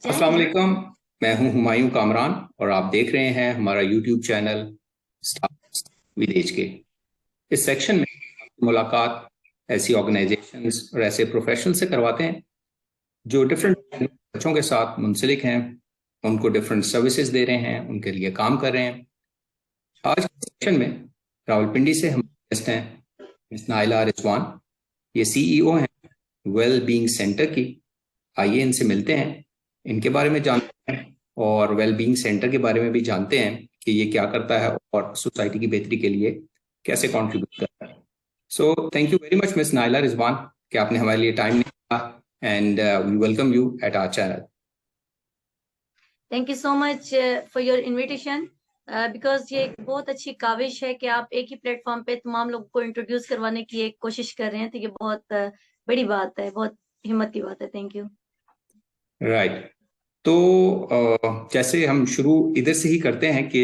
जय अस्सलाम हिंद। वालेकुम। मैं हूं हुमायूं कामरान और आप देख रहे हैं हमारा यूट्यूब चैनल स्टार्स विदेश के। इस सेक्शन में आपकी मुलाकात ऐसी ऑर्गेनाइजेशंस और ऐसे प्रोफेशनल से करवाते हैं जो डिफरेंट बच्चों के साथ मुंसलिक हैं, उनको डिफरेंट सर्विसेज दे रहे हैं, उनके लिए काम कर रहे हैं। आज के सेक्शन में रावलपिंडी से हमारे गेस्ट हैं मिस नाइला रिजवान। ये सीईओ हैं वेल बीइंग सेंटर की। आइए इनसे मिलते हैं, इनके बारे में जानते हैं और वेल बीइंग सेंटर के बारे में भी जानते हैं कि ये क्या करता है और सोसाइटी की बेहतरी के लिए कैसे कंट्रीब्यूट करता है। So thank you very much miss Naila Rizwan कि आपने हमारे लिए टाइम निकाला and we welcome you at our channel. Thank you so much for your invitation. Because ये एक बहुत अच्छी काविश है कि आप एक ही प्लेटफॉर्म पे तमाम लोगों को इंट्रोड्यूस करवाने की एक कोशिश कर रहे हैं, तो ये बहुत बड़ी बात है, बहुत हिम्मत की बात है। Thank you. राइट। तो जैसे हम शुरू इधर से ही करते हैं कि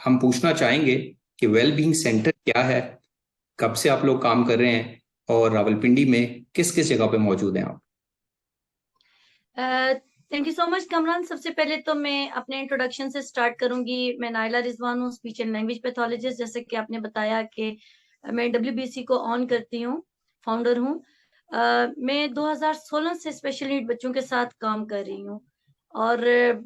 हम पूछना चाहेंगे कि वेल बीइंग सेंटर क्या है, कब से आप लोग काम कर रहे हैं और रावलपिंडी में किस किस जगह पे मौजूद हैं आप। Thank you so much Kamran. सबसे पहले तो मैं अपने इंट्रोडक्शन से स्टार्ट करूंगी। मैं नाइला रिजवान हूँ, स्पीच एंड लैंग्वेज पैथोलॉजिस्ट। जैसे कि आपने बताया कि मैं WBC को ऑन करती हूँ, फाउंडर हूँ। मैं 2016 से स्पेशल नीड बच्चों के साथ काम कर रही हूँ और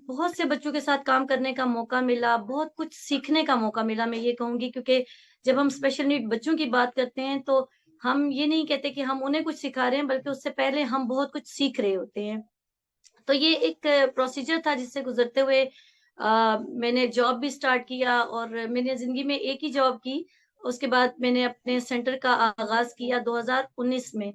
बहुत से बच्चों के साथ काम करने का मौका मिला, बहुत कुछ सीखने का मौका मिला, मैं ये कहूंगी। क्योंकि जब हम स्पेशल नीड बच्चों की बात करते हैं तो हम ये नहीं कहते कि हम उन्हें कुछ सिखा रहे हैं, बल्कि उससे पहले हम बहुत कुछ सीख रहे होते हैं। तो ये एक प्रोसीजर था जिससे गुजरते हुए मैंने जॉब भी स्टार्ट किया और मैंने जिंदगी में एक ही जॉब की। उसके बाद मैंने अपने सेंटर का आगाज किया 2019 में।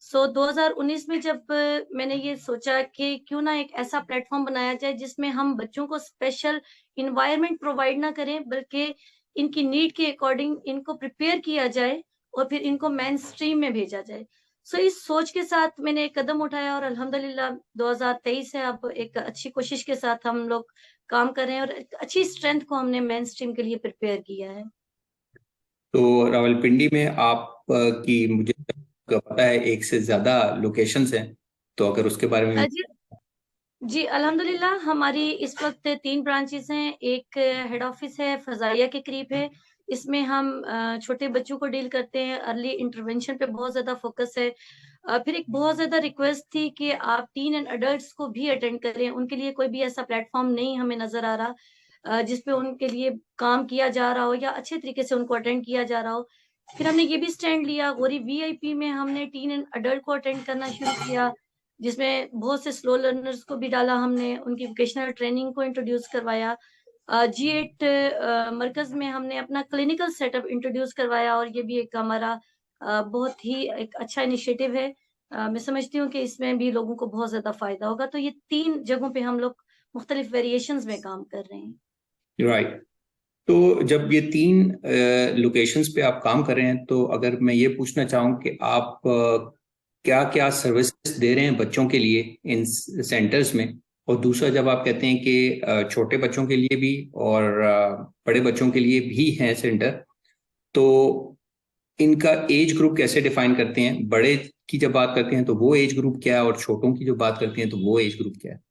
2019 में जब मैंने ये सोचा कि क्यों ना एक ऐसा प्लेटफॉर्म बनाया जाए जिसमें हम बच्चों को स्पेशल इन्वायरमेंट प्रोवाइड ना करें, बल्कि इनकी नीड के अकॉर्डिंग इनको प्रिपेयर किया जाए और फिर इनको मेन स्ट्रीम में भेजा जाए। इस सोच के साथ मैंने एक कदम उठाया और अल्हम्दुलिल्लाह 2023 से अब एक अच्छी कोशिश के साथ हम लोग काम कर रहे हैं और एक अच्छी स्ट्रेंथ को हमने मेन स्ट्रीम के लिए प्रिपेयर किया है। तो रावलपिंडी में आप की मुझे पता है एक से ज्यादा लोकेशंस हैं, तो अगर उसके बारे में। जी जी, अल्हम्दुलिल्लाह हमारी इस वक्त 3 ब्रांचेस हैं। एक हेड ऑफिस है, फजाइया के करीब है। इसमें हम छोटे बच्चों को डील करते हैं, अर्ली इंटरवेंशन पे बहुत ज्यादा फोकस है। फिर एक बहुत ज्यादा रिक्वेस्ट थी कि आप टीन एंड अडल्ट्स को भी अटेंड करें। उनके लिए कोई भी ऐसा प्लेटफॉर्म नहीं हमें नजर आ रहा जिसपे उनके लिए काम किया जा रहा हो या अच्छे तरीके से उनको अटेंड किया जा रहा हो। फिर हमने ये भी स्टैंड लिया, गौरी VIP में हमने टीन एंड अडल्ट को अटेंड करना शुरू किया, जिसमें बहुत से स्लो लर्नर्स को भी डाला हमने, उनकी वोकेशनल ट्रेनिंग को इंट्रोड्यूस करवाया। G8 मरकज में हमने अपना क्लिनिकल सेटअप इंट्रोड्यूस करवाया और ये भी एक हमारा बहुत ही एक अच्छा इनिशिएटिव है। मैं समझती हूँ कि इसमें भी लोगों को बहुत ज्यादा फायदा होगा। तो ये 3 जगहों पे हम लोग मुख्तलिफ वेरिएशंस में काम कर रहे हैं। राइट। तो जब ये तीन लोकेशंस पे आप काम कर रहे हैं, तो अगर मैं ये पूछना चाहूँ कि आप क्या क्या सर्विसेज दे रहे हैं बच्चों के लिए इन सेंटर्स में, और दूसरा जब आप कहते हैं कि छोटे बच्चों के लिए भी और बड़े बच्चों के लिए भी हैं सेंटर, तो इनका एज ग्रुप कैसे डिफाइन करते हैं? बड़े की जब बात करते हैं तो वो एज ग्रुप क्या है, और छोटों की जो बात करते हैं तो वो एज ग्रुप क्या है?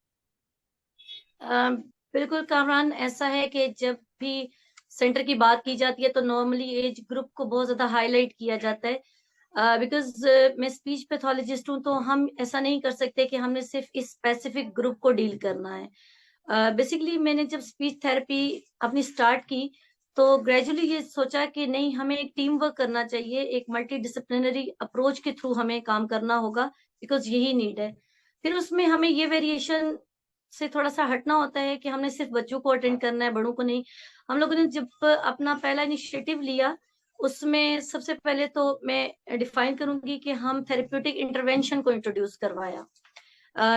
अ, बिल्कुल कामरान, ऐसा है कि जब भी सेंटर की बात की जाती है तो नॉर्मली एज ग्रुप को बहुत ज्यादा हाईलाइट किया जाता है। बिकॉज मैं स्पीच पैथोलॉजिस्ट हूँ, तो हम ऐसा नहीं कर सकते कि हमने सिर्फ इस स्पेसिफिक ग्रुप को डील करना है। बेसिकली मैंने जब स्पीच थेरेपी अपनी स्टार्ट की तो ग्रेजुअली ये सोचा कि नहीं, हमें एक टीम वर्क करना चाहिए, एक मल्टी डिसिप्लिनरी अप्रोच के थ्रू हमें काम करना होगा, बिकॉज यही नीड है। फिर उसमें हमें ये वेरिएशन से थोड़ा सा हटना होता है कि हमने सिर्फ बच्चों को अटेंड करना है, बड़ों को नहीं। हम लोगों ने जब अपना पहला इनिशिएटिव लिया, उसमें सबसे पहले तो मैं डिफाइन करूंगी कि हम थेरेप्यूटिक इंटरवेंशन को इंट्रोड्यूस करवाया,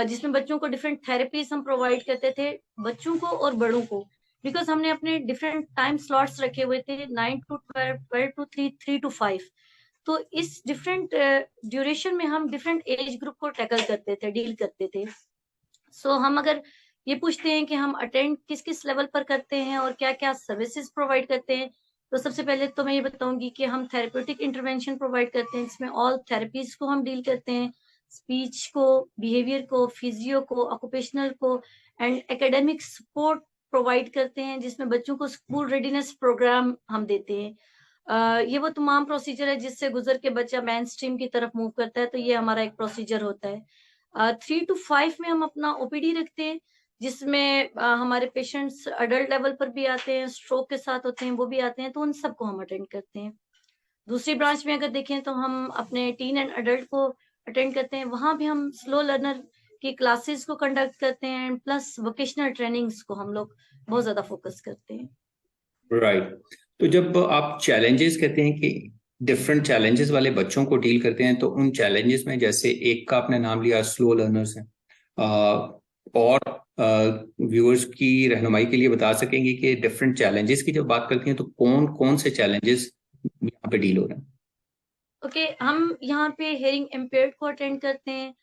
जिसमें बच्चों को डिफरेंट थेरेपीज हम प्रोवाइड करते थे, बच्चों को और बड़ों को। बिकॉज हमने अपने डिफरेंट टाइम स्लॉट्स रखे हुए थे, 9 to 12, 12 to 3, 3 to 5। तो इस डिफरेंट ड्यूरेशन में हम डिफरेंट एज ग्रुप को टैकल करते थे, डील करते थे। हम अगर ये पूछते हैं कि हम अटेंड किस किस लेवल पर करते हैं और क्या क्या सर्विसेज प्रोवाइड करते हैं, तो सबसे पहले तो मैं ये बताऊंगी कि हम थेरेप्यूटिक इंटरवेंशन प्रोवाइड करते हैं, जिसमें ऑल थेरेपीज को हम डील करते हैं। स्पीच को, बिहेवियर को, फिजियो को, ऑक्यूपेशनल को एंड एकेडमिक सपोर्ट प्रोवाइड करते हैं, जिसमें बच्चों को स्कूल रेडीनेस प्रोग्राम हम देते हैं। ये वो तमाम प्रोसीजर है जिससे गुजर के बच्चा मेन स्ट्रीम की तरफ मूव करता है, तो ये हमारा एक प्रोसीजर होता है। 3 to 5 में हम अपना ओपीडी रखते हैं, जिसमें हमारे पेशेंट्स अडल्ट लेवल पर भी आते हैं, स्ट्रोक के साथ होते हैं, वो भी आते हैं, तो उन सबको हम अटेंड करते हैं। दूसरी ब्रांच में अगर देखें तो हम अपने टीन एंड अडल्ट को अटेंड करते हैं, वहां भी हम स्लो लर्नर की क्लासेस को कंडक्ट करते हैं, प्लस वोकेशनल ट्रेनिंग्स को हम लोग बहुत ज्यादा फोकस करते हैं। राइट। तो जब आप चैलेंजेस कहते हैं कि डिफरेंट चैलेंजेस वाले बच्चों को डील करते हैं, तो उन चैलेंजेस में जैसे एक का आपने नाम लिया स्लो लर्नर्स हैं, और व्यूअर्स की रहनुमाई के लिए बता सकेंगे कि डिफरेंट चैलेंजेस की जब बात करती हैं तो कौन कौन से चैलेंजेस यहाँ पे डील हो रहे हैं? ओके, हम यहाँ पे हेयरिंग इम्पेयर्ड को अटेंड करते हैं,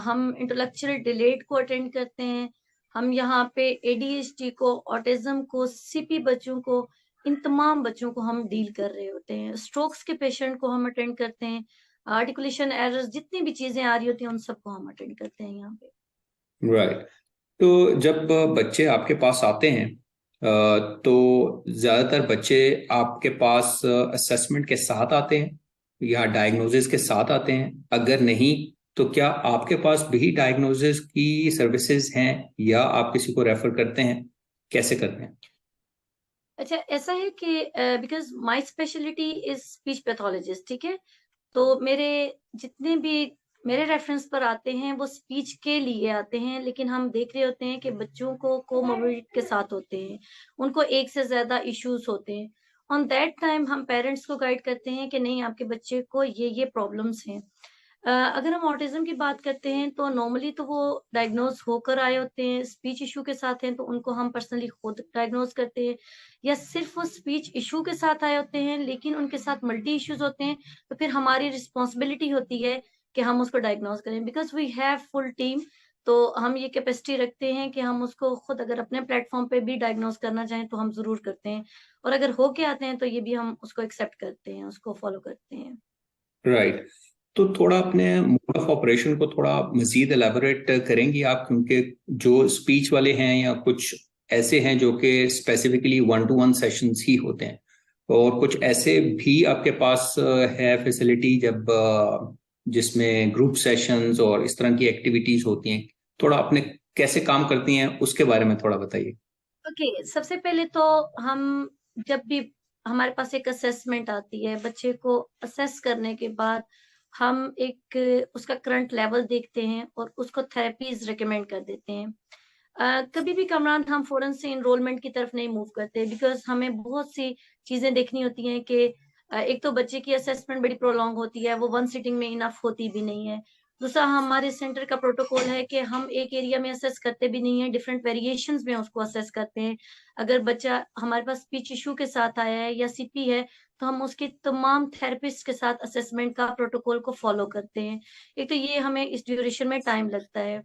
हम इंटेलेक्चुअल डिलेड को अटेंड करते हैं, हम यहाँ पे एडीएचडी को, ऑटिज्म को, सीपी बच्चों को, इन तमाम बच्चों को हम डील कर रहे होते हैं। स्ट्रोक्स के पेशेंट को हम अटेंड करते हैं, आर्टिकुलेशन एरर्स, जितनी भी चीजें आ रही होती हैं उन सबको हम अटेंड करते हैं यहाँ पे। राइट। तो जब बच्चे आपके पास आते हैं, तो ज्यादातर बच्चे आपके पास असेसमेंट के साथ आते हैं या डायग्नोसिस के साथ आते हैं? अगर नहीं तो क्या आपके पास भी डायग्नोसिस की सर्विसेज हैं या आप किसी को रेफर करते हैं? कैसे करते हैं? अच्छा, ऐसा है कि because my speciality is speech pathologist, ठीक है, तो मेरे जितने भी मेरे रेफरेंस पर आते हैं वो स्पीच के लिए आते हैं, लेकिन हम देख रहे होते हैं कि बच्चों को कोमोर्बिडिटी के साथ होते हैं, उनको एक से ज्यादा इश्यूज होते हैं। ऑन दैट टाइम हम पेरेंट्स को गाइड करते हैं कि नहीं, आपके बच्चे को ये प्रॉब्लम्स हैं। अगर हम ऑटिज्म की बात करते हैं तो नॉर्मली तो वो डायग्नोज होकर आए होते हैं, स्पीच इशू के साथ हैं तो उनको हम पर्सनली खुद डायग्नोज करते हैं, या सिर्फ वो स्पीच इशू के साथ आए होते हैं लेकिन उनके साथ मल्टी इश्यूज होते हैं, तो फिर हमारी रिस्पॉन्सिबिलिटी होती है कि हम उसको डायग्नोज करें, because we have full team. तो हम ये कैपेसिटी रखते हैं कि हम उसको खुद अगर अपने प्लेटफॉर्म पे भी डायग्नोज करना चाहें तो हम जरूर करते हैं, और अगर होके आते हैं तो ये भी हम उसको एक्सेप्ट करते हैं, उसको फॉलो करते हैं। राइट। तो थोड़ा अपने मोड ऑफ ऑपरेशन को थोड़ा मजीद एलैबोरेट करेंगी आप, क्योंकि जो स्पीच वाले हैं या कुछ ऐसे हैं जो कि स्पेसिफिकली 1-to-1 सेशंस ही होते हैं, और कुछ ऐसे भी आपके पास है फैसिलिटी जब जिसमें ग्रुप सेशंस और इस तरह की एक्टिविटीज होती हैं? थोड़ा अपने कैसे काम करती हैं उसके बारे में थोड़ा बताइए। ओके, सबसे पहले तो हम जब भी हमारे पास एक असेसमेंट आती है, बच्चे को असेस करने के बाद हम एक उसका करंट लेवल देखते हैं और उसको थेरेपीज रिकमेंड कर देते हैं। कभी भी कमरान हम फौरन से इनरोलमेंट की तरफ नहीं मूव करते, बिकॉज हमें बहुत सी चीजें देखनी होती हैं कि एक तो बच्चे की असेसमेंट बड़ी प्रोलॉन्ग होती है, वो वन सिटिंग में इनफ होती भी नहीं है। दूसरा, हमारे सेंटर का प्रोटोकॉल है कि हम एक एरिया में असेस करते भी नहीं है, डिफरेंट वेरिएशंस में उसको असेस करते हैं। अगर बच्चा हमारे पास स्पीच इशू के साथ आया है या सीपी है, तो हम उसके तमाम थेरेपिस्ट के साथ असेसमेंट का प्रोटोकॉल को फॉलो करते हैं। एक तो ये हमें इस ड्यूरेशन में टाइम लगता है।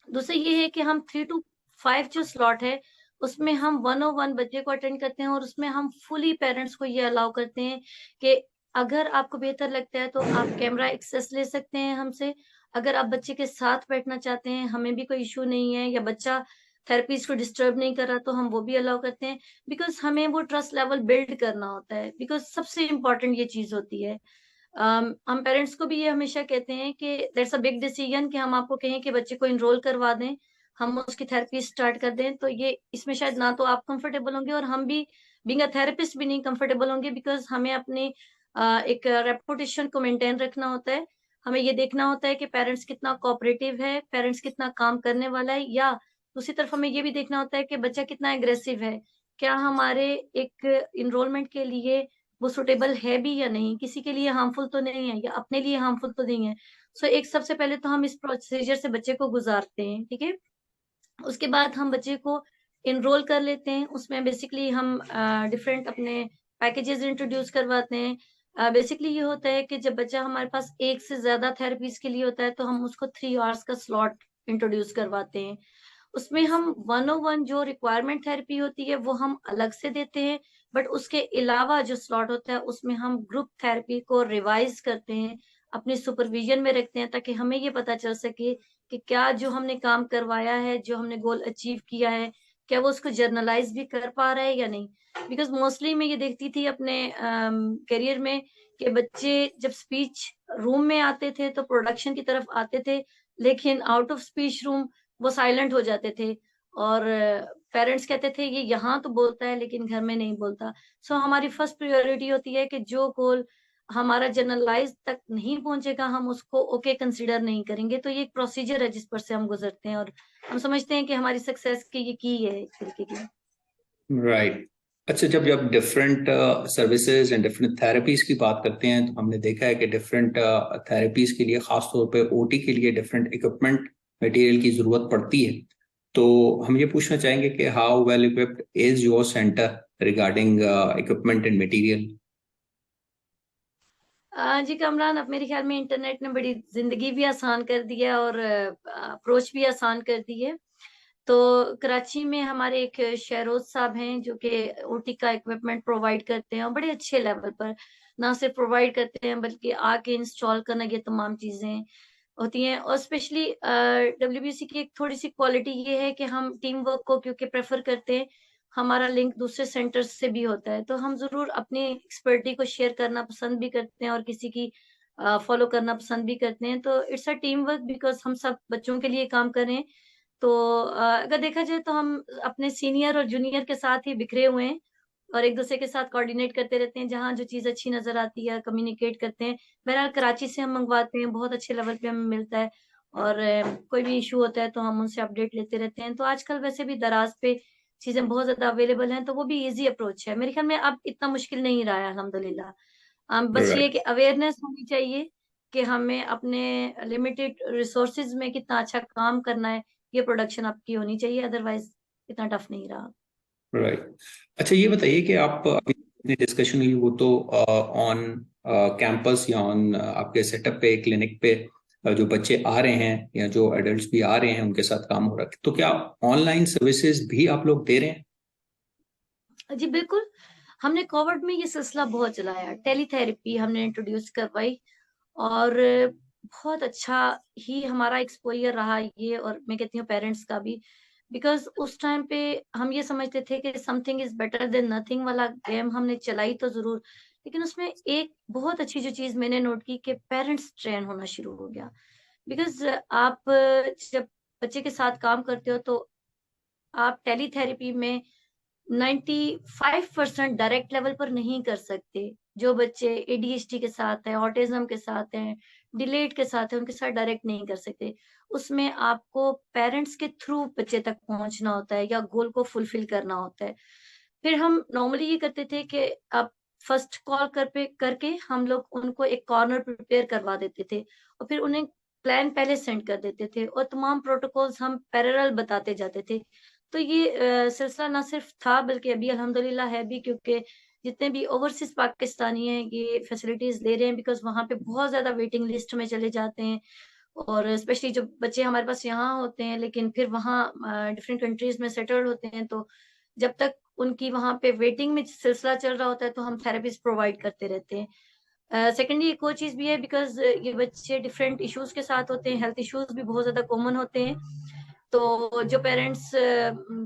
दूसरा ये है कि हम 3 to 5 जो स्लॉट है उसमें हम 101 बच्चे को अटेंड करते हैं, और उसमें हम फुली पेरेंट्स को ये अलाउ करते हैं कि अगर आपको बेहतर लगता है तो आप कैमरा एक्सेस ले सकते हैं हमसे। अगर आप बच्चे के साथ बैठना चाहते हैं, हमें भी कोई इशू नहीं है, या बच्चा थेरेपीज को डिस्टर्ब नहीं कर रहा, तो हम वो भी अलाउ करते हैं, बिकॉज हमें वो ट्रस्ट लेवल बिल्ड करना होता है, बिकॉज सबसे इम्पोर्टेंट ये चीज होती है। हम पेरेंट्स को भी ये हमेशा कहते हैं कि दैट्स अ बिग डिसीजन कि हम आपको कहें कि बच्चे को इनरोल करवा दें, हम उसकी थेरेपी स्टार्ट कर दें, तो ये इसमें शायद ना तो आप कंफर्टेबल होंगे और हम भी बीइंग अ थेरेपिस्ट भी नहीं कंफर्टेबल होंगे, बिकॉज हमें अपनी एक रेपुटेशन को मेंटेन रखना होता है। हमें ये देखना होता है कि पेरेंट्स कितना कोऑपरेटिव है, पेरेंट्स कितना काम करने वाला है, या दूसरी तरफ हमें ये भी देखना होता है कि बच्चा कितना एग्रेसिव है, क्या हमारे एक इनरोलमेंट के लिए वो सुटेबल है भी या नहीं, किसी के लिए हार्मफुल तो नहीं है या अपने लिए हार्मफुल तो नहीं है। सो एक सबसे पहले तो हम इस प्रोसीजर से बच्चे को गुजारते हैं, ठीक है। उसके बाद हम बच्चे को इनरोल कर लेते हैं, उसमें बेसिकली हम डिफरेंट अपने पैकेजेस इंट्रोड्यूस करवाते हैं। बेसिकली ये होता है कि जब बच्चा हमारे पास एक से ज्यादा थेरेपीज के लिए होता है तो हम उसको 3 आवर्स का स्लॉट इंट्रोड्यूस करवाते हैं। उसमें हम 101 जो रिक्वायरमेंट थेरेपी होती है वो हम अलग से देते हैं, बट उसके अलावा जो स्लॉट होता है उसमें हम ग्रुप थेरेपी को रिवाइज करते हैं, अपने सुपरविजन में रखते हैं, ताकि हमें ये पता चल सके कि क्या जो हमने काम करवाया है, जो हमने गोल अचीव किया है, क्या वो उसको जर्नलाइज भी कर पा रहा है या नहीं। बिकॉज मोस्टली मैं ये देखती थी अपने करियर में कि बच्चे जब स्पीच रूम में आते थे तो प्रोडक्शन की तरफ आते थे, लेकिन आउट ऑफ स्पीच रूम वो साइलेंट हो जाते थे, और पेरेंट्स कहते थे ये यहाँ तो बोलता है लेकिन घर में नहीं बोलता। सो हमारी फर्स्ट प्रायोरिटी होती है कि जो गोल हमारा जनरलाइज तक नहीं पहुंचेगा हम उसको ओके कंसीडर नहीं करेंगे। तो ये एक प्रोसीजर है जिस पर से हम गुजरते हैं, और हम समझते हैं कि हमारी सक्सेस की ये की है एक तरीके की। राइट। अच्छा, जब जब different services and different therapies की बात करते हैं तो हमने देखा है कि डिफरेंट थेरेपीज के लिए, खास तौर पे ओटी के लिए, डिफरेंट इक्विपमेंट मटेरियल की जरूरत पड़ती है। तो हम ये पूछना चाहेंगे कि how well equipped is your centre regarding equipment and material? जी कमरान, अब मेरे ख्याल में इंटरनेट ने बड़ी जिंदगी भी आसान कर दी है और अप्रोच भी आसान कर दी है। तो कराची में हमारे एक शहरोज साहब हैं जो कि ओटी का इक्विपमेंट प्रोवाइड करते हैं, और बड़े अच्छे लेवल पर ना सिर्फ प्रोवाइड करते हैं बल्कि आके इंस्टॉल करना, ये तमाम चीजें होती हैं। और स्पेशली डब्ल्यूबीसी की एक थोड़ी सी क्वालिटी ये है कि हम टीम वर्क को क्योंकि प्रेफर करते हैं, हमारा लिंक दूसरे सेंटर्स से भी होता है, तो हम जरूर अपनी एक्सपर्टी को शेयर करना पसंद भी करते हैं और किसी की फॉलो करना पसंद भी करते हैं। तो it's a team work, because हम सब बच्चों के लिए काम कर रहे हैं। तो अगर देखा जाए तो हम अपने सीनियर और जूनियर के साथ ही बिखरे हुए हैं, और एक दूसरे के साथ कोऑर्डिनेट करते रहते हैं, जहाँ जो चीज अच्छी नजर आती है कम्युनिकेट करते हैं। बहरहाल कराची से हम मंगवाते हैं, बहुत अच्छे लेवल पे हमें मिलता है, और कोई भी इशू होता है तो हम उनसे अपडेट लेते रहते हैं। तो आजकल वैसे भी दराज पे चीजें बहुत ज्यादा अवेलेबल हैं, तो वो भी इजी अप्रोच है मेरे ख्याल में। अब इतना मुश्किल नहीं रहा है अल्हम्दुलिल्लाह। बस ये राइट। कि अवेयरनेस होनी चाहिए कि हमें अपने लिमिटेड रिसोर्सेज में कितना अच्छा काम करना है, ये प्रोडक्शन आपकी होनी चाहिए, अदरवाइज इतना टफ नहीं रहा। राइट। अच्छा, ये बताइए कि आप अभी डिस्कशन हुई वो तो ऑन कैंपस या ऑन आपके सेटअप पे, क्लिनिक पे जो बच्चे आ रहे हैं या जो एडल्ट्स भी आ रहे हैं उनके साथ काम हो रहा है, तो क्या ऑनलाइन सर्विसेज भी आप लोग दे रहे हैं? जी बिल्कुल, हमने कोविड में ये सिलसिला बहुत चलाया, टेलीथेरेपी हमने इंट्रोड्यूस करवाई, और बहुत अच्छा ही हमारा एक्सपोजर रहा ये, और मैं कहती हूँ पेरेंट्स का भी। बिकॉज उस टाइम पे हम ये समझते थे कि something is better than nothing वाला गेम हमने चलाई तो जरूर, लेकिन उसमें एक बहुत अच्छी जो चीज मैंने नोट की कि पेरेंट्स ट्रेन होना शुरू हो गया। बिकॉज आप जब बच्चे के साथ काम करते हो तो आप टेलीथेरेपी में 95% डायरेक्ट लेवल पर नहीं कर सकते। जो बच्चे एडीएचडी के साथ है, ऑटिज्म के साथ हैं, डिलेड के साथ है, उनके साथ डायरेक्ट नहीं कर सकते। उसमें आपको पेरेंट्स के थ्रू बच्चे तक पहुंचना होता है या गोल को फुलफिल करना होता है। फिर हम नॉर्मली ये करते थे कि अब फर्स्ट कॉल करके हम लोग उनको एक कॉर्नर प्रिपेयर करवा देते थे, और फिर उन्हें प्लान पहले सेंड कर देते थे, और तमाम प्रोटोकॉल्स हम पैरेलल बताते जाते थे। तो ये सिलसिला ना सिर्फ था बल्कि अभी अल्हम्दुलिल्लाह है भी, क्योंकि जितने भी ओवरसीज पाकिस्तानी हैं ये फैसिलिटीज ले रहे हैं, बिकॉज वहां पे बहुत ज्यादा वेटिंग लिस्ट में चले जाते हैं। और स्पेशली जो बच्चे हमारे पास यहाँ होते हैं लेकिन फिर वहाँ डिफरेंट कंट्रीज में सेटल्ड होते हैं, तो जब तक उनकी वहाँ पे वेटिंग में सिलसिला चल रहा होता है तो हम थेरेपीज प्रोवाइड करते रहते हैं। सेकेंडली एक और चीज भी है, बिकॉज ये बच्चे डिफरेंट इश्यूज के साथ होते हैं, हेल्थ इश्यूज भी बहुत ज्यादा कॉमन होते हैं। तो जो पेरेंट्स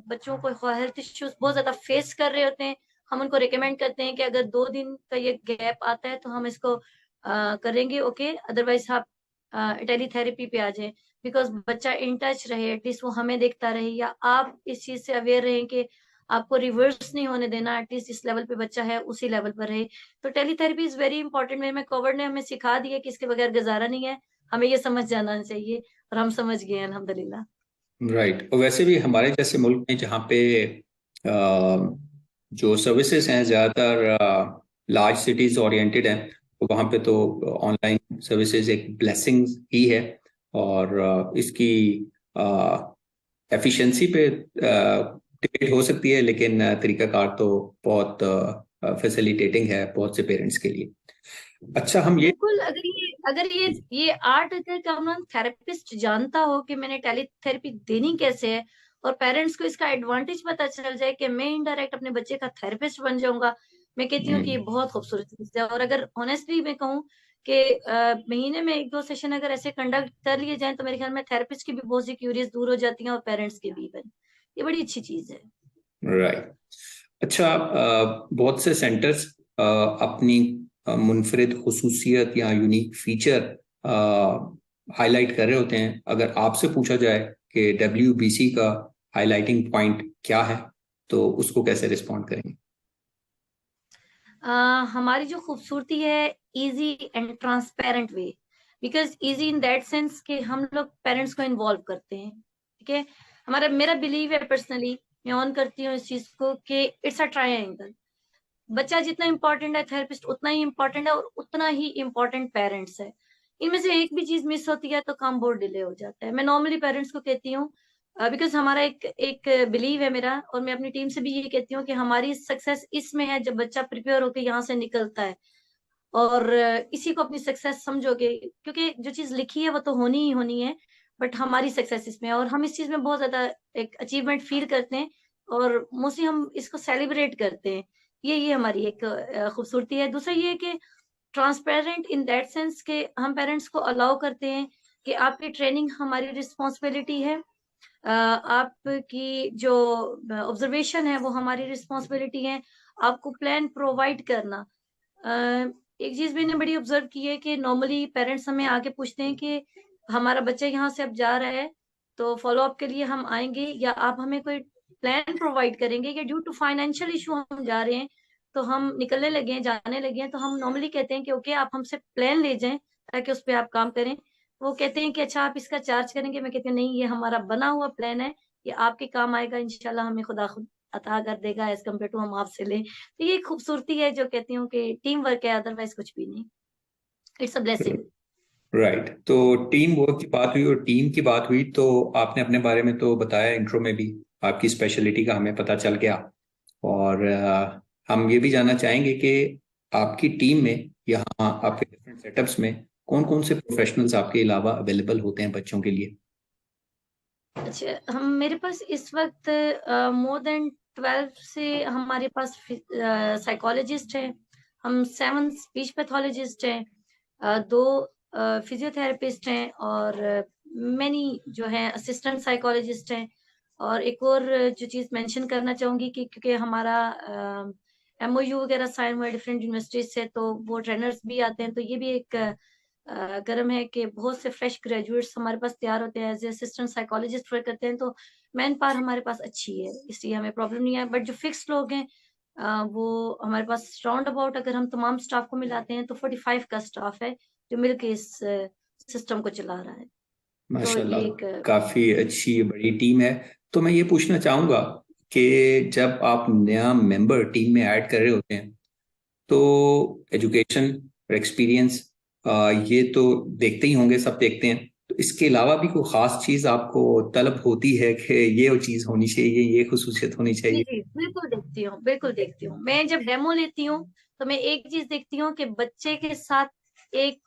बच्चों को हेल्थ इश्यूज बहुत ज्यादा फेस कर रहे होते हैं, हम उनको रिकमेंड करते हैं कि अगर 2 दिन का ये गैप आता है तो हम इसको करेंगे ओके, अदरवाइज आप टेलीथेरेपी पे आ जाए। बिकॉज बच्चा इन टच रहे, एटलीस्ट वो हमें देखता रहे, या आप इस चीज से अवेयर रहें कि आपको रिवर्स नहीं होने देना, एटलीस्ट जिस लेवल पे बच्चा है उसी लेवल पर रहे। तो टेलीथेरेपी इज वेरी इंपॉर्टेंट। में कोविड ने हमें सिखा दिया कि इसके बगैर गुजारा नहीं है, हमें ये समझ जाना चाहिए, और हम समझ गए हैं अल्हम्दुलिल्लाह। राइट। और वैसे भी हमारे जैसे मुल्क में जहाँ पे जो सर्विसेज हैं ज़्यादातर लार्ज सिटीज ओरिएंटेड हैं, तो वहाँ पे तो ऑनलाइन सर्विसेज एक ब्लेसिंग ही है। और इसकी एफिशिएंसी पे डिबेट हो सकती है, लेकिन तरीकाकार तो बहुत फैसिलिटेटिंग है बहुत से पेरेंट्स के लिए। अच्छा, हम ये बिल्कुल, अगर ये आर्ट अगर कॉमन थेरेपिस्ट जानता हो कि मैंने टेलीथेरेपी देनी कैसे है, और पेरेंट्स को इसका एडवांटेज पता चल जाए कि मैं इनडायरेक्ट अपने बच्चे का थेरेपिस्ट बन जाऊंगा, मैं कहती हूँ कि ये हम्म, बहुत खूबसूरत चीज है। और अगर ऑनेस्टली मैं कहूँ कि महीने में 1-2 सेशन अगर ऐसे कंडक्ट कर लिए जाएं तो मेरे ख्याल में थेरेपिस्ट की भी बहुत सी क्यूरीज दूर हो जाती हैं और पेरेंट्स की भी इवन। ये बड़ी अच्छी चीज है। राइट। अच्छा, बहुत से सेंटर्स अपनी मुनफरिद खुसूसियत या यूनिक फीचर हाईलाइट कर रहे होते हैं। अगर आपसे पूछा जाए कि WBC का हाईलाइटिंग पॉइंट क्या है, तो उसको कैसे रिस्पॉन्ड करेंगे? हमारी जो खूबसूरती है easy and transparent way, because easy in that sense कि हम लोग पेरेंट्स को इन्वॉल्व करते हैं। ठीक है, मेरा बिलीव है पर्सनली, मैं ऑन करती हूँ इस चीज को कि इट्स अ ट्रायंगल। बच्चा जितना इंपॉर्टेंट है थेरेपिस्ट उतना ही इंपॉर्टेंट है और उतना ही इंपॉर्टेंट पेरेंट्स है। इनमें से एक भी चीज मिस होती है तो काम बहुत डिले हो जाता है। मैं नॉर्मली पेरेंट्स को कहती हूँ, बिकॉज हमारा एक एक बिलीव है मेरा, और मैं अपनी टीम से भी ये कहती हूँ कि हमारी सक्सेस इसमें है जब बच्चा प्रिपेयर होकर यहाँ से निकलता है। और इसी को अपनी सक्सेस समझोगे, क्योंकि जो चीज लिखी है वो तो होनी ही होनी है, बट हमारी सक्सेस इसमें है और हम इस चीज में बहुत ज्यादा एक अचीवमेंट फील करते हैं और मोस्टली हम इसको सेलिब्रेट करते हैं। ये हमारी एक खूबसूरती है। दूसरा ये है कि ट्रांसपेरेंट इन दैट सेंस के हम पेरेंट्स को अलाउ करते हैं कि आपकी ट्रेनिंग हमारी रिस्पॉन्सिबिलिटी है, आपकी जो ऑब्जर्वेशन है वो हमारी रिस्पॉन्सिबिलिटी है, आपको प्लान प्रोवाइड करना। एक चीज मैंने बड़ी ऑब्जर्व की है कि नॉर्मली पेरेंट्स हमें आके पूछते हैं कि हमारा बच्चा यहाँ से अब जा रहा है तो फॉलो अप के लिए हम आएंगे या आप हमें कोई प्लान प्रोवाइड करेंगे, या ड्यू टू फाइनेंशियल इशू हम जा रहे हैं तो हम निकलने लगे हैं, जाने लगे हैं, तो हम नॉर्मली कहते हैं कि ओके आप हमसे प्लान ले जाएं ताकि उस पर आप काम करें। वो कहते हैं कि अच्छा आप इसका चार्ज करेंगे, मैं कहती हूँ नहीं, ये हमारा बना हुआ प्लान है, ये आपके काम आएगा इंशाल्लाह, हमें खुदा खुद अता कर देगा एज कम्पेयर टू हम आपसे लें। तो ये खूबसूरती है जो कहती हूँ कि टीम वर्क है, अदरवाइज कुछ भी नहीं। It's a blessing. राइट। तो टीम वर्क की बात हुई और टीम की बात हुई, तो आपने अपने बारे में तो बताया इंट्रो में भी, आपकी स्पेशलिटी का हमें पता चल गया। और हम ये भी जानना चाहेंगे कि आपकी टीम में, यहाँ आपके डिफरेंट सेटअप्स में, कौन कौन से प्रोफेशनल्स आपके अलावा अवेलेबल होते हैं बच्चों के लिए? अच्छा, हम मेरे पास इस वक्त मोर देन 12 से हमारे पास साइकोलॉजिस्ट है, हम 7 स्पीच पैथोलॉजिस्ट हैं, 2 फिजियोथेरेपिस्ट हैं और मैनी जो है असिस्टेंट साइकोलॉजिस्ट हैं। और एक और जो चीज मेंशन करना चाहूंगी कि क्योंकि हमारा MOU वगैरह साइन हुआ डिफरेंट यूनिवर्सिटीज से, तो वो ट्रेनर्स भी आते हैं, तो ये भी एक गर्म है कि बहुत से फ्रेश ग्रेजुएट्स हमारे पास तैयार होते हैं एज असिस्टेंट साइकोलॉजिस्ट वर्क करते हैं, तो मैन पावर हमारे पास अच्छी है, इसलिए हमें प्रॉब्लम नहीं है। बट जो फिक्स लोग हैं वो हमारे पास राउंड अबाउट अगर हम तमाम स्टाफ को मिलाते हैं तो 45 का स्टाफ है जो मिलकर इस सिस्टम को चला रहा है। तो माशाल्लाह, ये एक काफी अच्छी बड़ी टीम है। तो मैं ये पूछना चाहूंगा कि जब आप नया मेंबर टीम में ऐड कर रहे होते हैं, तो एजुकेशन और एक्सपीरियंस ये तो देखते ही होंगे, सब देखते हैं, तो इसके अलावा भी कोई खास चीज आपको तलब होती है कि ये चीज होनी चाहिए, ये खुसूसियत होनी जी चाहिए? जी बिल्कुल देखती हूँ, बिल्कुल देखती हूँ। मैं जब डेमो लेती हूँ तो मैं एक चीज देखती हूँ कि बच्चे के साथ एक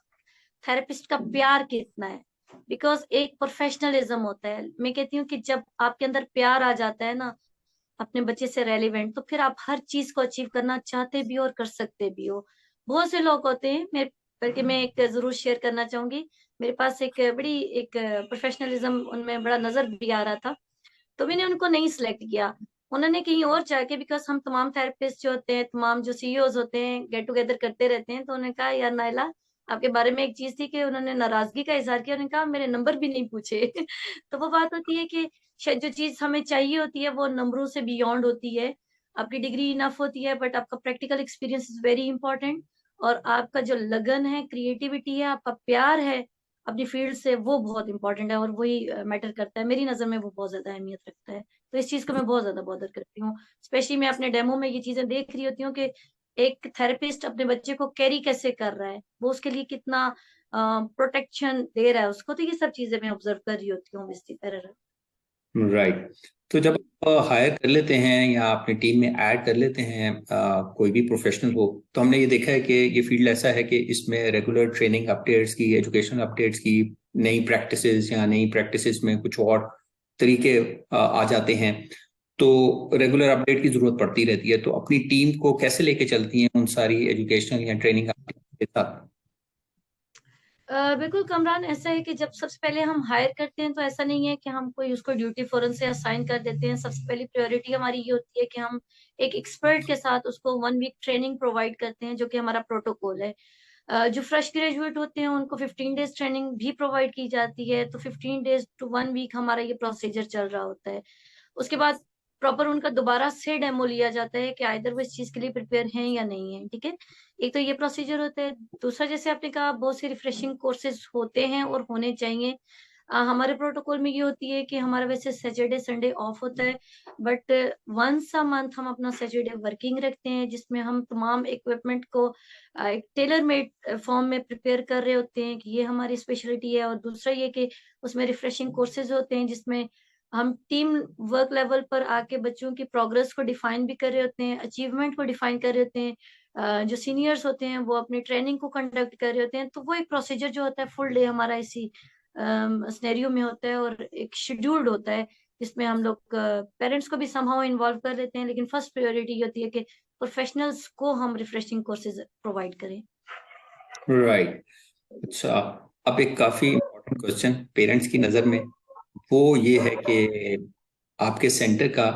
थेरेपिस्ट का प्यार कितना है, बिकॉज एक प्रोफेशनलिज्म होता है। मैं कहती हूँ कि जब आपके अंदर प्यार आ जाता है ना अपने बच्चे से रेलिवेंट, तो फिर आप हर चीज को अचीव करना चाहते भी हो और कर सकते भी हो। बहुत से लोग होते हैं मेरे, बल्कि मैं एक जरूर शेयर करना चाहूंगी, मेरे पास एक बड़ी एक प्रोफेशनलिज्म उनमें बड़ा नजर भी आ रहा था, तो मैंने उनको नहीं सिलेक्ट किया, उन्होंने कहीं और जाके, बिकॉज हम तमाम थेरेपिस्ट जो होते हैं, तमाम जो CEOs होते हैं गेट टुगेदर करते रहते हैं, तो उन्होंने कहा यार नाइला, आपके बारे में एक चीज थी कि उन्होंने नाराजगी का इजहार किया, उन्होंने कहा मेरे नंबर भी नहीं पूछे। तो वो बात होती है कि शायद जो चीज हमें चाहिए होती है वो नंबरों से बियॉन्ड होती है। आपकी डिग्री इनफ होती है बट आपका practical experience is very important, और आपका जो लगन है, क्रिएटिविटी है, आपका प्यार है अपनी फील्ड से, वो बहुत इंपॉर्टेंट है और वही मैटर करता है। मेरी नजर में वो बहुत ज्यादा अहमियत रखता है, तो इस चीज को मैं बहुत ज्यादा बॉदर करती हूँ। स्पेशली मैं अपने डेमो में ये चीजें देख रही होती हूँ कि एक थेरेपिस्ट अपने बच्चे को कैरी कैसे कर रहा है, वो उसके लिए कितना प्रोटेक्शन दे रहा है उसको, तो ये सब चीजें मैं ऑब्जर्व कर रही होती हूँ इसी तरह। राइट। तो जब आप हायर कर लेते हैं या अपनी टीम में ऐड कर लेते हैं कोई भी प्रोफेशनल हो, तो हमने ये देखा है कि ये फील्ड ऐसा है कि इसमें रेगुलर ट्रेनिंग अपडेट्स की, एजुकेशन अपडेट्स की, नई प्रैक्टिसेस या नई प्रैक्टिसेस में कुछ और तरीके आ जाते हैं, तो रेगुलर अपडेट की जरूरत पड़ती रहती है। तो अपनी टीम को कैसे लेके चलती हैं उन सारी एजुकेशनल या ट्रेनिंग अपडेट के साथ? बिल्कुल कमरान, ऐसा है कि जब सबसे पहले हम हायर करते हैं तो ऐसा नहीं है कि हम कोई उसको ड्यूटी फौरन से असाइन कर देते हैं। सबसे पहली प्रायोरिटी हमारी ये होती है कि हम एक एक्सपर्ट के साथ उसको 1 वीक ट्रेनिंग प्रोवाइड करते हैं, जो कि हमारा प्रोटोकॉल है। जो फ्रेश ग्रेजुएट होते हैं उनको 15 डेज ट्रेनिंग भी प्रोवाइड की जाती है, तो 15 डेज टू 1 वीक हमारा ये प्रोसीजर चल रहा होता है। उसके बाद प्रॉपर उनका दोबारा से डेमो लिया जाता है कि आइदर वो इस चीज के लिए प्रिपेयर हैं या नहीं है। ठीक है, एक तो ये प्रोसीजर होता है। दूसरा, जैसे आपने कहा, बहुत से रिफ्रेशिंग कोर्सेज होते हैं और होने चाहिए। हमारे प्रोटोकॉल में ये होती है कि हमारा वैसे सैटरडे संडे ऑफ होता है, बट वंस अ मंथ हम अपना सैटरडे वर्किंग रखते हैं, जिसमें हम तमाम इक्विपमेंट को एक टेलर मेड फॉर्म में प्रिपेयर कर रहे होते हैं कि ये हमारी स्पेशलिटी है। और दूसरा ये कि उसमें रिफ्रेशिंग कोर्सेज होते हैं जिसमें हम टीम वर्क लेवल पर आके बच्चों की प्रोग्रेस को डिफाइन भी कर रहे होते हैं, अचीवमेंट को डिफाइन कर रहे होते हैं। जो सीनियर्स होते हैं वो अपनी ट्रेनिंग को कंडक्ट कर रहे होते हैं। तो वो एक प्रोसीजर जो होता है फुल डे हमारा इसी स्नेरियो में होता है और एक शेड्यूल्ड होता है, जिसमें हम लोग पेरेंट्स को भी समहाउ इन्वॉल्व कर लेते हैं, लेकिन फर्स्ट प्रायोरिटी होती है कि प्रोफेशनल्स को हम रिफ्रेशिंग कोर्सेज प्रोवाइड करें। राइट। अच्छा, अब एक काफी इम्पोर्टेंट क्वेश्चन पेरेंट्स की नजर में वो ये है कि आपके सेंटर का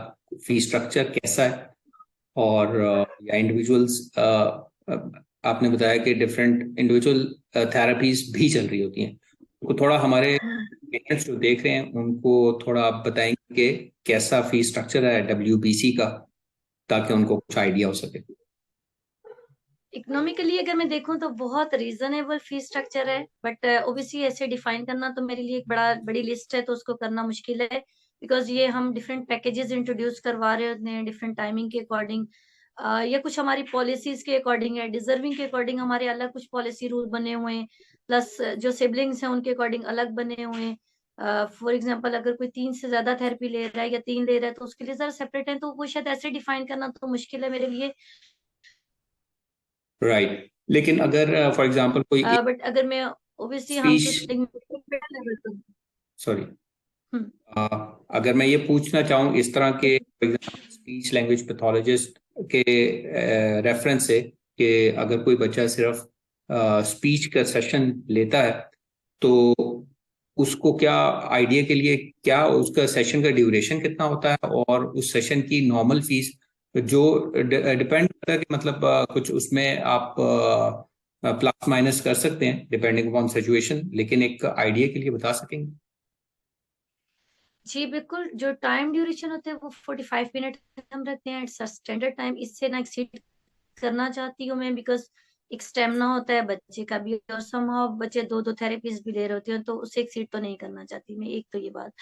फी स्ट्रक्चर कैसा है, और या इंडिविजुअल्स, आपने बताया कि डिफरेंट इंडिविजुअल थेरेपीज भी चल रही होती हैं, तो थोड़ा हमारे पेरेंट्स जो देख रहे हैं उनको थोड़ा आप बताएंगे कि कैसा फी स्ट्रक्चर है WBC का, ताकि उनको कुछ आइडिया हो सके। इकोनॉमिकली अगर मैं देखूं तो बहुत रीजनेबल फी स्ट्रक्चर है, बट ओबीसी ऐसे डिफाइन करना तो मेरे लिए एक बड़ी लिस्ट है, तो उसको करना मुश्किल है। बिकॉज ये हम डिफरेंट पैकेजेस इंट्रोड्यूस करवा रहे होते हैं डिफरेंट टाइमिंग के अकॉर्डिंग, या कुछ हमारी पॉलिसीज के अकॉर्डिंग है, डिजर्विंग के अकॉर्डिंग हमारे अलग कुछ पॉलिसी रूल बने हुए हैं, प्लस जो सिबलिंग्स हैं उनके अकॉर्डिंग अलग बने हुए हैं। फॉर एग्जाम्पल, अगर कोई 3 से ज्यादा थेरेपी ले रहा है या 3 ले रहा है तो उसके लिए जरा सेपरेट है, तो वो शायद ऐसे डिफाइन करना तो मुश्किल है मेरे लिए। राइट, लेकिन अगर फॉर एग्जांपल कोई बट अगर मैं ओबियसली हम स्पीच, तो लेवल पर। सॉरी, हम्म। अगर मैं ये पूछना चाहूँ इस तरह के स्पीच लैंग्वेज पैथोलॉजिस्ट के रेफरेंस से, कि अगर कोई बच्चा सिर्फ स्पीच का सेशन लेता है तो उसको क्या आइडिया के लिए, क्या उसका सेशन का ड्यूरेशन कितना होता है, और उस सेशन की नॉर्मल फीस जो डिपेंड करता है कि मतलब कुछ उसमें आप प्लस माइनस कर सकते हैं डिपेंडिंग अपॉन सिचुएशन, लेकिन एक आइडिया के लिए बता सकेंगे। जी बिल्कुल, जो टाइम ड्यूरेशन होता है वो 45 मिनट हम रखते हैं, इट्स स्टैंडर्ड टाइम। इससे ना एक्सीड करना चाहती हूँ मैं, बिकॉज एक स्टेमिना होता है बच्चे का भी, और समहाउ बच्चे दो दो थेरेपीज भी ले रहे होते हैं, तो उससे एक्सीड तो नहीं करना चाहती मैं। एक तो ये बात।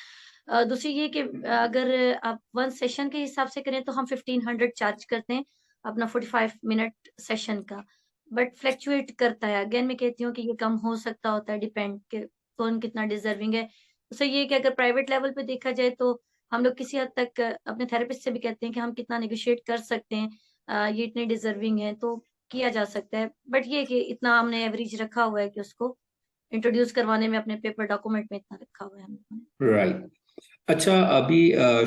दूसरी ये कि अगर आप 1 सेशन के हिसाब से करें तो हम 1500 चार्ज करते हैं अपना 45 मिनट सेशन का, बट फ्लैक्चुएट करता है। अगेन मैं कहती हूँ कि ये कम हो सकता होता है, डिपेंड के कौन कितना डिजर्विंग है। तो ये कि अगर प्राइवेट लेवल पे देखा जाए तो हम लोग किसी हद तक अपने थेरेपिस्ट से भी कहते हैं कि हम कितना नेगोशिएट कर सकते हैं, ये इतने डिजर्विंग है तो किया जा सकता है। बट ये कि इतना हमने एवरेज रखा हुआ है कि उसको इंट्रोड्यूस करवाने में अपने पेपर डॉक्यूमेंट में इतना रखा हुआ है हम लोगों ने। राइट। अच्छा, अभी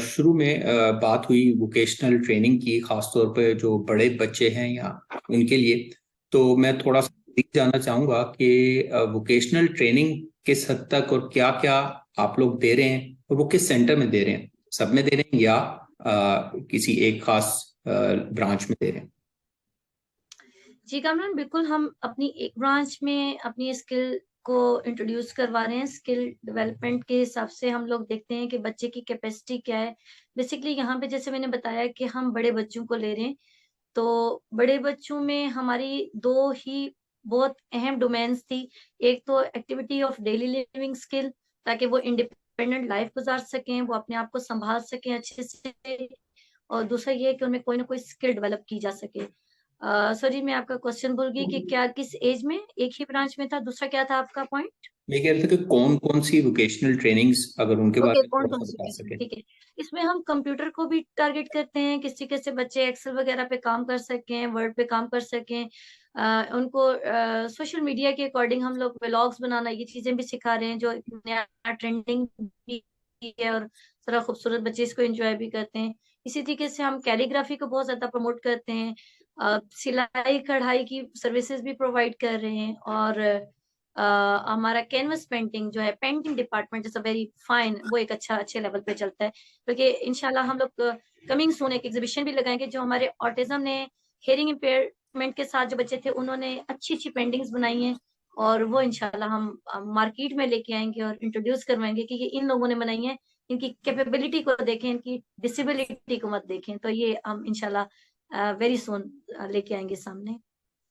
शुरू में बात हुई वोकेशनल ट्रेनिंग की, खासतौर पे जो बड़े बच्चे हैं या उनके लिए, तो मैं थोड़ा सा जानना चाहूँगा कि वोकेशनल ट्रेनिंग किस हद तक और क्या क्या आप लोग दे रहे हैं, और वो किस सेंटर में दे रहे हैं, सब में दे रहे हैं या किसी एक खास ब्रांच में दे रहे हैं। जी कामरान, बिल्कुल हम अपनी एक ब्रांच में अपनी स्किल को इंट्रोड्यूस करवा रहे हैं। स्किल डेवलपमेंट के हिसाब से हम लोग देखते हैं कि बच्चे की कैपेसिटी क्या है। बेसिकली यहाँ पे जैसे मैंने बताया कि हम बड़े बच्चों को ले रहे हैं, तो बड़े बच्चों में हमारी दो ही बहुत अहम डोमेन्स थी। एक तो activity of daily living skill, ताकि वो इंडिपेंडेंट लाइफ गुजार सकें, वो अपने आप को संभाल सकें अच्छे से। और दूसरा ये है कि उनमें कोई ना कोई स्किल डेवलप की जा सके। सॉरी, मैं आपका क्वेश्चन भूल गई कि क्या किस एज में, एक ही ब्रांच में था, दूसरा क्या था आपका पॉइंट? मैं कह रहा था कि कौन कौन सी वोकेशनल ट्रेनिंग्स, अगर उनके बारे ओके, में कौन थोड़ा कौन सा सी बता ट्रेनिंग, सके। ठीक है। इसमें हम कंप्यूटर को भी टारगेट करते हैं, किसी कैसे बच्चे एक्सेल वगैरह पे काम कर सकें, वर्ड पे काम कर सकें। उनको सोशल मीडिया के अकॉर्डिंग हम लोग व्लॉग्स बनाना, ये चीजें भी सिखा रहे हैं, जो एक नया ट्रेंडिंग भी है और थोड़ा खूबसूरत बच्चे इसको एंजॉय भी करते हैं। इसी तरीके से हम कैलीग्राफी को बहुत ज्यादा प्रमोट करते हैं, सिलाई कढ़ाई की सर्विसेज भी प्रोवाइड कर रहे हैं, और हमारा कैनवस पेंटिंग जो है, पेंटिंग डिपार्टमेंट जैसा वेरी फाइन, वो एक अच्छे लेवल पे चलता है। क्योंकि इंशाल्लाह हम लोग कमिंग सून एक एग्जीबिशन भी लगाएंगे जो हमारे ऑटिज्म ने, हेयरिंग इम्पेयरमेंट के साथ जो बच्चे थे उन्होंने अच्छी पेंटिंग्स बनाई हैं, और वो इंशाल्लाह हम मार्केट में लेके आएंगे और इंट्रोड्यूस करवाएंगे कि ये इन लोगों ने बनाई है, इनकी कैपेबिलिटी को देखें, इनकी डिसेबिलिटी को मत देखें। तो ये हम इंशाल्लाह वेरी सून लेके आएंगे सामने।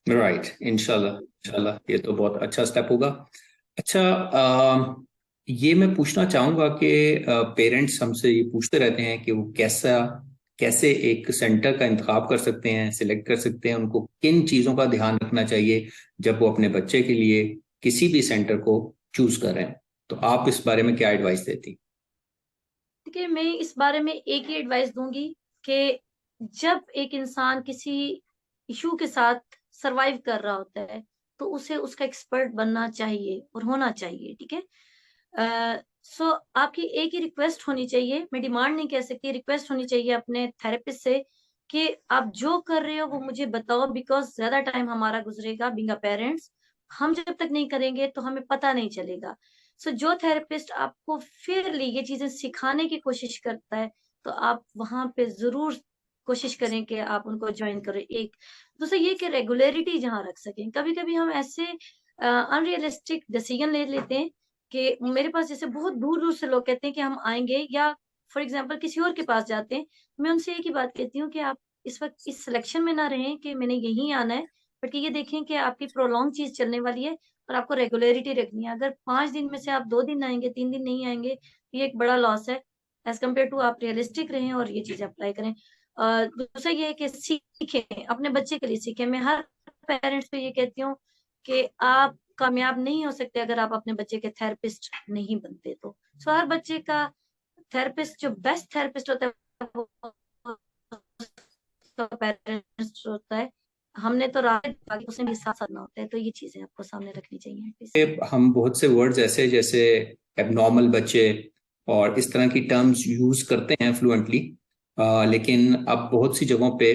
राइट, इंशाल्लाह इंशाल्लाह, ये तो बहुत अच्छा स्टेप होगा। अच्छा, ये मैं पूछना चाहूंगा कि पेरेंट्स हमसे ये पूछते रहते हैं कि वो कैसे एक सेंटर का इंतखाब कर सकते हैं, सिलेक्ट कर सकते हैं, उनको किन चीज़ों का ध्यान रखना चाहिए जब वो अपने बच्चे के लिए किसी भी सेंटर को चूज करें। तो आप इस बारे में क्या एडवाइस देती? देखिए, मैं इस बारे में एक ही एडवाइस दूंगी कि जब एक इंसान किसी इशू के साथ सरवाइव कर रहा होता है तो उसे उसका एक्सपर्ट बनना चाहिए और होना चाहिए, ठीक है। सो आपकी एक ही रिक्वेस्ट होनी चाहिए, मैं डिमांड नहीं कह सकती, रिक्वेस्ट होनी चाहिए अपने थेरेपिस्ट से कि आप जो कर रहे हो वो मुझे बताओ, बिकॉज ज्यादा टाइम हमारा गुजरेगा बीइंग अ पेरेंट्स, हम जब तक नहीं करेंगे तो हमें पता नहीं चलेगा। सो जो थेरेपिस्ट आपको फेयरली ये चीजें सिखाने की कोशिश करता है तो आप वहां पे जरूर कोशिश करें कि आप उनको ज्वाइन करें। एक दूसरा ये कि रेगुलरिटी जहां रख सकें, कभी कभी हम ऐसे अनरियलिस्टिक डिसीजन ले लेते हैं कि मेरे पास जैसे बहुत दूर दूर से लोग कहते हैं कि हम आएंगे, या फॉर एग्जाम्पल किसी और के पास जाते हैं, मैं उनसे एक ही बात कहती हूँ कि आप इस वक्त इस सिलेक्शन में ना रहें कि मैंने यहीं आना है, बट ये देखें कि आपकी प्रोलॉन्ग चीज चलने वाली है और आपको रेगुलरिटी रखनी है। अगर 5 दिन में से आप 2 दिन आएंगे, 3 दिन नहीं आएंगे, तो ये एक बड़ा लॉस है। एज कम्पेयर टू आप रियलिस्टिक रहें और ये चीजें अप्लाई करें। दूसरा ये है कि सीखें, अपने बच्चे के लिए सीखें। मैं हर पेरेंट्स को ये कहती हूँ कि आप कामयाब नहीं हो सकते अगर आप अपने बच्चे के थेरेपिस्ट नहीं बनते। तो सो हर बच्चे का थेरेपिस्ट, जो बेस्ट थेरेपिस्ट होता है वो पेरेंट्स होता है। हमने तो रात उसने भी साथ साथ ना होता है, तो ये चीजें आपको सामने रखनी चाहिए बेसिकली। हम बहुत से वर्ड्स ऐसे जैसे एबनॉर्मल बच्चे और इस तरह की टर्म्स यूज करते हैं फ्लुएंटली, लेकिन अब बहुत सी जगहों पे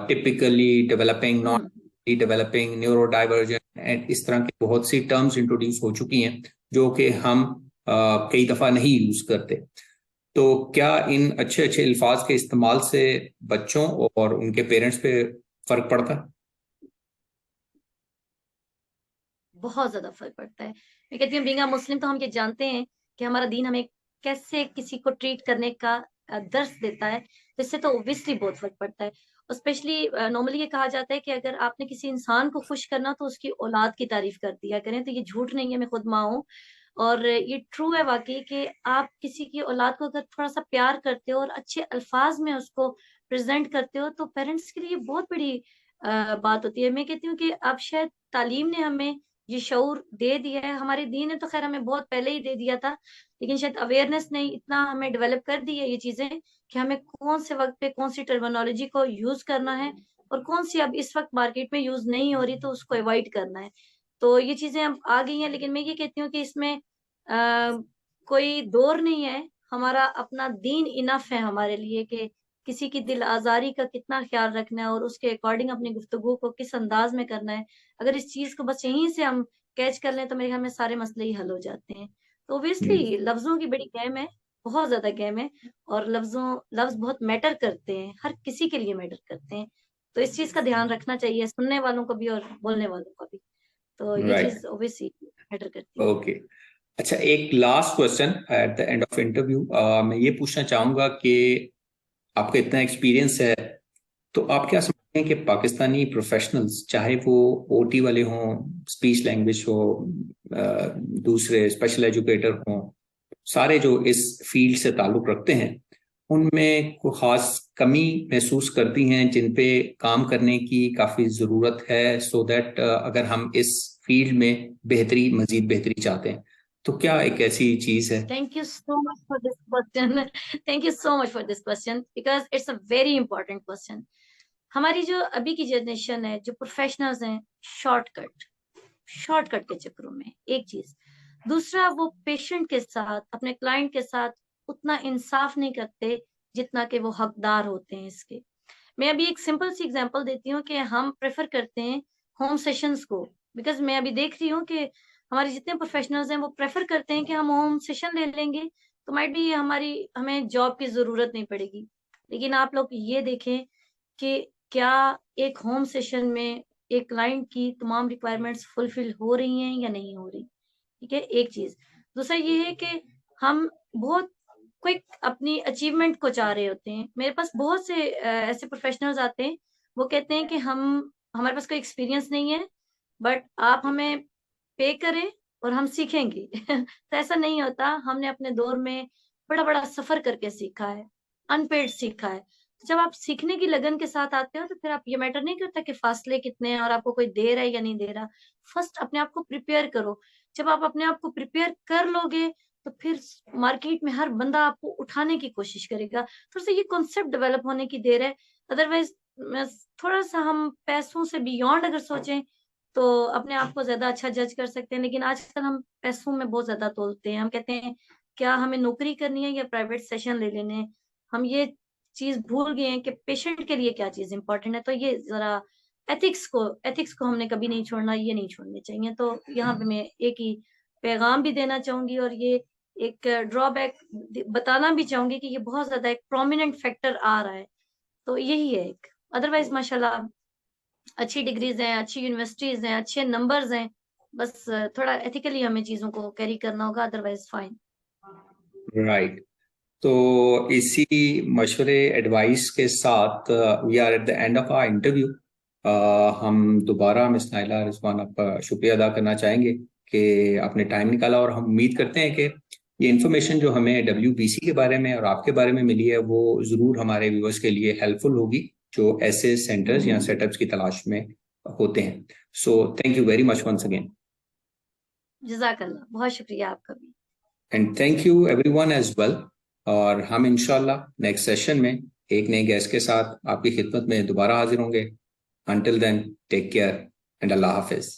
typically developing, not developing, neuro divergent and इस तरह की बहुत सी टर्म्स इंट्रोड्यूस हो चुकी हैं जो कि हम कई दफा नहीं यूज करते। तो क्या इन अच्छे अच्छे अल्फाज के इस्तेमाल से बच्चों और उनके पेरेंट्स पे फर्क पड़ता है? बहुत ज्यादा फर्क पड़ता है। मैं कहती हूँ बीइंग अ मुस्लिम तो हम ये जानते हैं कि हमारा दीन हमें कैसे किसी को ट्रीट करने का दर्स देता है, तो इससे तो ऑब्वियसली बहुत फर्क पड़ता है। और स्पेशली नॉर्मली ये कहा जाता है कि अगर आपने किसी इंसान को खुश करना तो उसकी औलाद की तारीफ कर दिया करें। तो ये झूठ नहीं है, मैं खुद माँ हूँ और ये ट्रू है वाकई कि आप किसी की औलाद को अगर थोड़ा सा प्यार करते हो और अच्छे अल्फाज में उसको प्रेजेंट करते हो तो पेरेंट्स के लिए बहुत बड़ी बात होती है। मैं कहती हूँ कि अब शायद तालीम ने हमें ये शऊर दे दिया है, हमारे दीन ने तो खैर हमें बहुत पहले ही दे दिया था, लेकिन शायद अवेयरनेस ने इतना हमें डेवलप कर दी है ये चीजें कि हमें कौन से वक्त पे कौन सी टर्मिनोलॉजी को यूज करना है और कौन सी अब इस वक्त मार्केट में यूज नहीं हो रही तो उसको अवॉइड करना है। तो ये चीजें अब आ गई हैं, लेकिन मैं ये कहती हूँ कि इसमें कोई दौर नहीं है। हमारा अपना दीन इनफ है हमारे लिए कि किसी की दिल आजारी का कितना ख्याल रखना है और उसके अकॉर्डिंग अपनी गुफ्तगू को किस अंदाज में करना है। अगर इस चीज को बस यहीं से हम कैच कर लें तो मेरे ख्याल में सारे मसले ही हल हो जाते हैं। तो ऑब्वियसली लफ्जों की बड़ी गेम है, बहुत ज्यादा गेम है, और लफ्ज बहुत मैटर करते हैं, हर किसी के लिए मैटर करते हैं। तो इस चीज का ध्यान रखना चाहिए, सुनने वालों को भी और बोलने वालों को भी। तो ये राइट, चीज ऑब्वियसली मैटर करती है। ओके। अच्छा, एक last question eight the end of interview, मैं ये पूछना चाहूंगा कि आपका इतना एक्सपीरियंस है, तो आप क्या समझते हैं कि पाकिस्तानी प्रोफेशनल्स, चाहे वो ओटी वाले हों, स्पीच लैंग्वेज हो, दूसरे स्पेशल एजुकेटर हों, सारे जो इस फील्ड से ताल्लुक रखते हैं, उनमें कोई खास कमी महसूस करती हैं जिन पे काम करने की काफी जरूरत है, सो दैट अगर हम इस फील्ड में मजीद बेहतरी चाहते हैं, तो क्या एक ऐसी चीज है? Thank you so much for this question. Thank you so much for this question because it's a very important question. हमारी जो अभी की जनरेशन है, जो प्रोफेशनल्स हैं, शॉर्टकट शॉर्टकट के चक्करों में एक चीज, दूसरा वो पेशेंट के साथ, अपने क्लाइंट के साथ उतना इंसाफ नहीं करते जितना कि वो हकदार होते हैं इसके। मैं अभी एक सिंपल सी एग्जांपल देती हूँ कि हम प्रेफर करते हैं होम सेशंस को, बिकॉज मैं अभी देख रही हूँ कि हमारे जितने प्रोफेशनल्स हैं वो प्रेफर करते हैं कि हम होम सेशन ले लेंगे तो माइट भी हमें जॉब की जरूरत नहीं पड़ेगी। लेकिन आप लोग ये देखें कि क्या एक होम सेशन में एक क्लाइंट की तमाम रिक्वायरमेंट्स फुलफिल हो रही हैं या नहीं हो रही। ठीक है, एक चीज। दूसरा ये है कि हम बहुत क्विक अपनी अचीवमेंट को चाह रहे होते हैं। मेरे पास बहुत से ऐसे प्रोफेशनल्स आते हैं, वो कहते हैं कि हमारे पास कोई एक्सपीरियंस नहीं है, बट आप हमें पे करें और हम सीखेंगे। तो ऐसा नहीं होता। हमने अपने दौर में बड़ा बड़ा सफर करके सीखा है, अनपेड सीखा है। तो जब आप सीखने की लगन के साथ आते हो तो फिर आप ये मैटर नहीं करता कि फासले कितने हैं और आपको कोई दे रहा है या नहीं दे रहा। फर्स्ट अपने आप को प्रिपेयर करो। जब आप अपने आप को प्रिपेयर कर लोगे तो फिर मार्केट में हर बंदा आपको उठाने की कोशिश करेगा। थोड़ा सा ये कॉन्सेप्ट डेवलप होने की देर है। अदरवाइज थोड़ा सा हम पैसों से बियॉन्ड अगर सोचें तो अपने आप को ज्यादा अच्छा जज कर सकते हैं। लेकिन आजकल हम पैसों में बहुत ज्यादा तोलते हैं। हम कहते हैं क्या हमें नौकरी करनी है या प्राइवेट सेशन ले लेने हैं। हम ये चीज भूल गए हैं कि पेशेंट के लिए क्या चीज इंपॉर्टेंट है। तो ये जरा एथिक्स को हमने कभी नहीं छोड़ना, ये नहीं छोड़ने चाहिए। तो यहाँ पे मैं एक ही पैगाम भी देना चाहूंगी और ये एक ड्रॉबैक बताना भी चाहूंगी कि ये बहुत ज्यादा एक प्रोमिनेंट फैक्टर आ रहा है। तो यही है एक। अदरवाइज माशाल्लाह अच्छी डिग्रीज हैं, अच्छी यूनिवर्सिटीज हैं, अच्छे नंबर्स हैं। बस थोड़ा एथिकली हमें चीजों को कैरी करना होगा, अदरवाइज फाइन। राइट। तो इसी मशवरे एडवाइस के साथ we are at the end of our interview. हम दोबारा मिस नाइला रिजवान आपका शुक्रिया अदा करना चाहेंगे कि आपने टाइम निकाला, और हम उम्मीद करते हैं कि ये इन्फॉर्मेशन जो हमें WBC के बारे में और आपके बारे में मिली है वो ज़रूर हमारे व्यूअर्स के लिए हेल्पफुल होगी जो ऐसे सेंटर्स या सेटअप्स की तलाश में होते हैं। So thank you very much once again. जज़ाकल्लाह, बहुत शुक्रिया आपका भी। And thank you everyone as well. और हम इंशाल्लाह नेक्स्ट सेशन में एक नए गेस्ट के साथ आपकी खिदमत में दोबारा हाजिर होंगे। Until then, take care and Allah Hafiz.